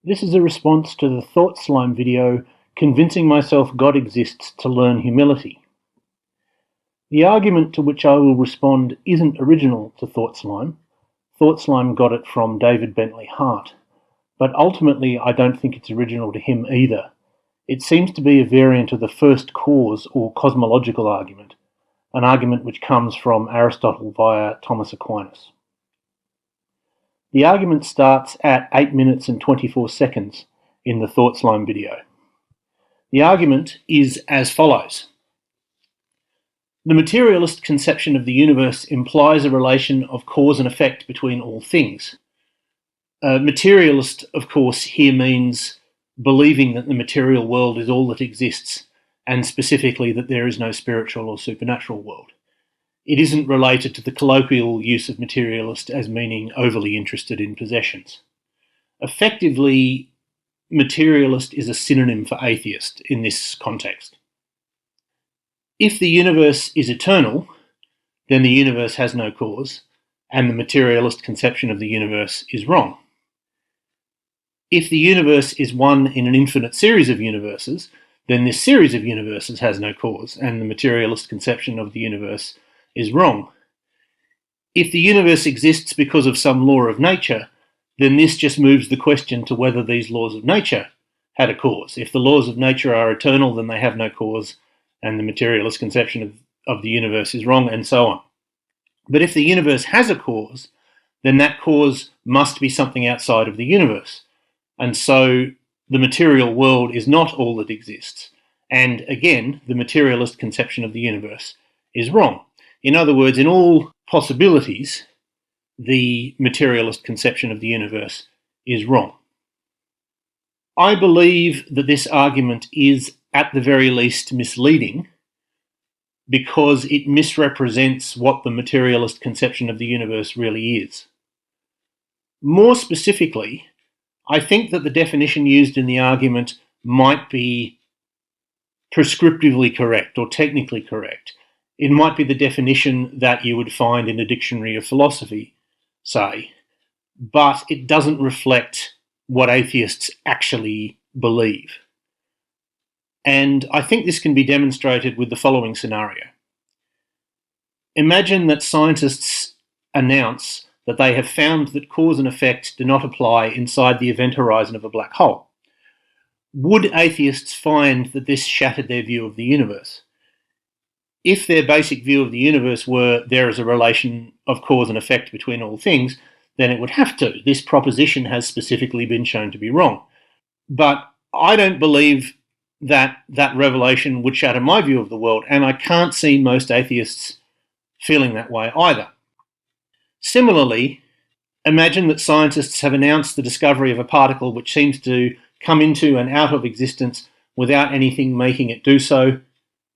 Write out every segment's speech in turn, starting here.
This is a response to the Thought Slime video, Convincing Myself God Exists to Learn Humility. The argument to which I will respond isn't original to Thought Slime. Thought Slime got it from David Bentley Hart, but ultimately I don't think it's original to him either. It seems to be a variant of the first cause or cosmological argument, an argument which comes from Aristotle via Thomas Aquinas. The argument starts at 8 minutes and 24 seconds in the Thought Slime video. The argument is as follows. The materialist conception of the universe implies a relation of cause and effect between all things. Materialist, of course, here means believing that the material world is all that exists, and specifically that there is no spiritual or supernatural world. It isn't related to the colloquial use of materialist as meaning overly interested in possessions. Effectively, materialist is a synonym for atheist in this context. If the universe is eternal, then the universe has no cause, and the materialist conception of the universe is wrong. If the universe is one in an infinite series of universes, then this series of universes has no cause, and the materialist conception of the universe is wrong. If the universe exists because of some law of nature, then this just moves the question to whether these laws of nature had a cause. If the laws of nature are eternal, then they have no cause, and the materialist conception of the universe is wrong, and so on. But if the universe has a cause, then that cause must be something outside of the universe. And so the material world is not all that exists. And again, the materialist conception of the universe is wrong. In other words, in all possibilities, the materialist conception of the universe is wrong. I believe that this argument is, at the very least, misleading because it misrepresents what the materialist conception of the universe really is. More specifically, I think that the definition used in the argument might be prescriptively correct or technically correct. It might be the definition that you would find in a dictionary of philosophy, say, but it doesn't reflect what atheists actually believe. And I think this can be demonstrated with the following scenario. Imagine that scientists announce that they have found that cause and effect do not apply inside the event horizon of a black hole. Would atheists find that this shattered their view of the universe? If their basic view of the universe were there is a relation of cause and effect between all things, then it would have to. This proposition has specifically been shown to be wrong. But I don't believe that that revelation would shatter my view of the world, and I can't see most atheists feeling that way either. Similarly, imagine that scientists have announced the discovery of a particle which seems to come into and out of existence without anything making it do so.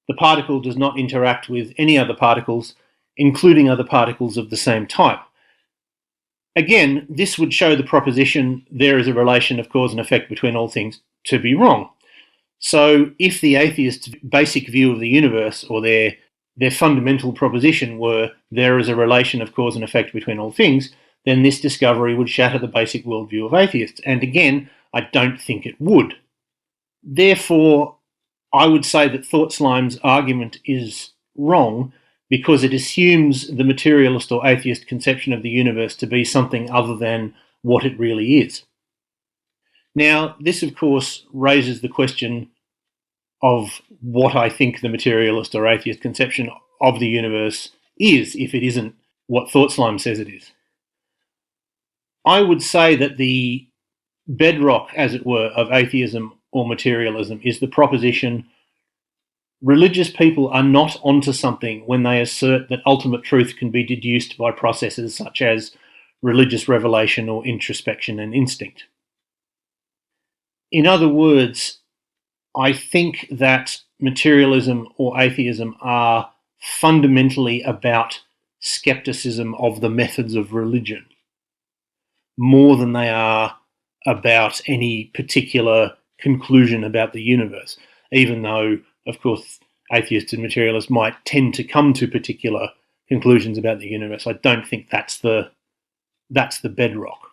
The particle does not interact with any other particles, including other particles of the same type. Again, this would show the proposition there is a relation of cause and effect between all things to be wrong. So if the atheist's basic view of the universe or their fundamental proposition were there is a relation of cause and effect between all things, then this discovery would shatter the basic worldview of atheists. And again, I don't think it would. Therefore, I would say that Thought Slime's argument is wrong because it assumes the materialist or atheist conception of the universe to be something other than what it really is. Now, this of course raises the question of what I think the materialist or atheist conception of the universe is, if it isn't what Thought Slime says it is. I would say that the bedrock, as it were, of atheism or materialism is the proposition religious people are not onto something when they assert that ultimate truth can be deduced by processes such as religious revelation or introspection and instinct. In other words, I think that materialism or atheism are fundamentally about skepticism of the methods of religion, more than they are about any particular conclusion about the universe, even though, of course, atheists and materialists might tend to come to particular conclusions about the universe. I don't think that's the bedrock.